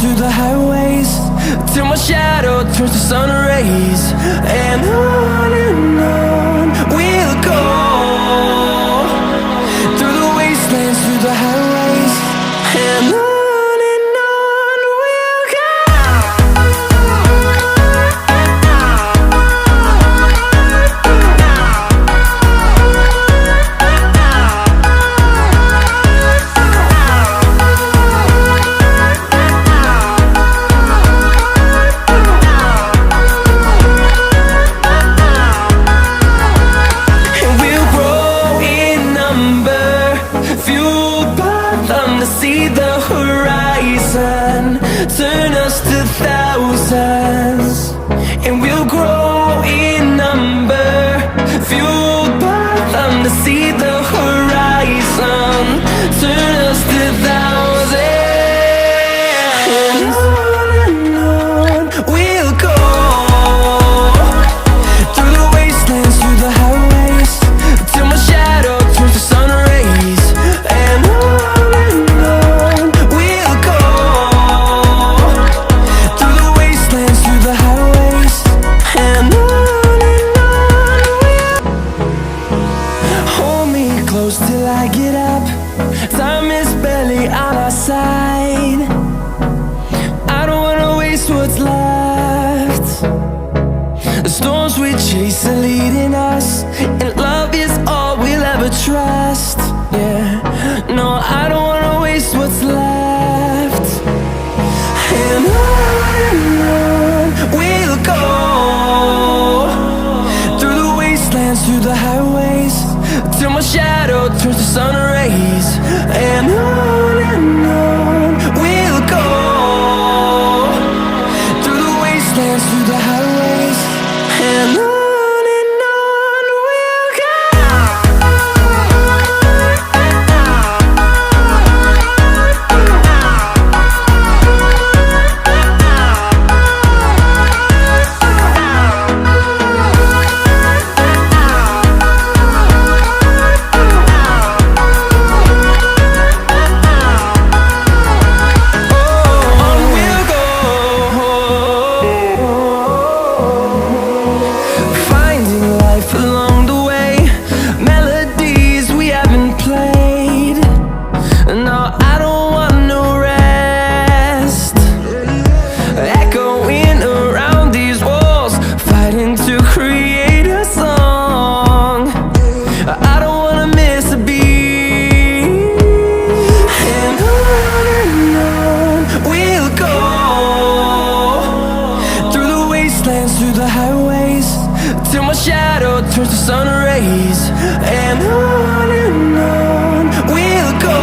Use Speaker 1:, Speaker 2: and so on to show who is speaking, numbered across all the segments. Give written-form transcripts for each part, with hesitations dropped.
Speaker 1: Through the highways till my shadow turns to sun rays, and on we'll go through the wastelands, through the highways, and on we'll go. chase are leading us, and love is all we'll ever trust. Yeah, no, I don't wanna waste what's left. And on we'll go, through the wastelands, through the highways, till my shadow turns to sun rays. And on we'll go, through the wastelands, through the highways, and on. Through the highways, till my shadow turns to sun rays. And on we'll go,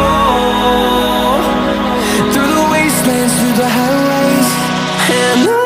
Speaker 1: through the wastelands, through the highways, and on.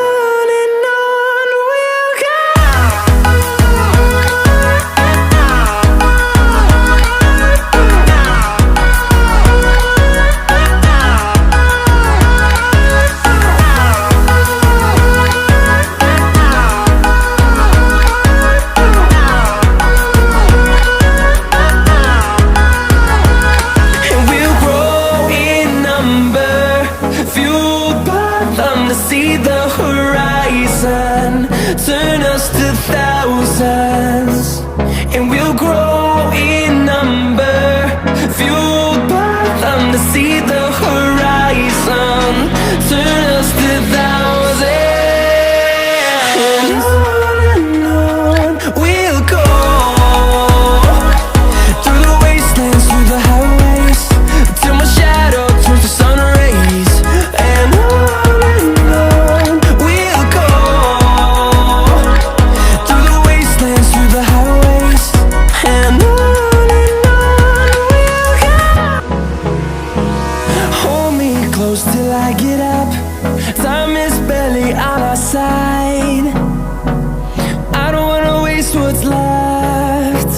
Speaker 1: See the horizon turn us to thousands, and we'll grow in number, fueled by them to see the horizon turn us to thousands. And on we'll go, through the wastelands, through the highways, till my shadow turns to sun rays. And till I get up, time is barely on our side. I don't wanna waste what's left.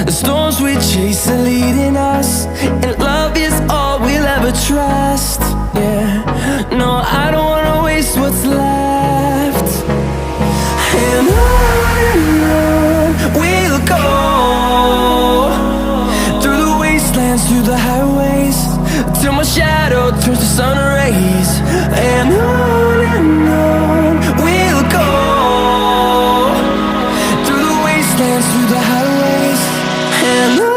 Speaker 1: The storms we chase are leading us, and love is all we'll ever trust. Yeah, no, I don't wanna waste what's left. And on we'll go, through the wastelands, through the highways, till my shadow turns to sun rays. And on we'll go, through the wastelands, through the highways, and on.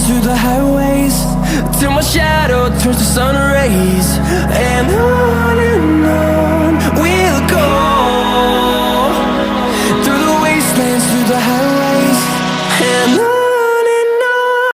Speaker 1: Through the highways, till my shadow turns to sun rays. And on we'll go, through the wastelands, through the highways.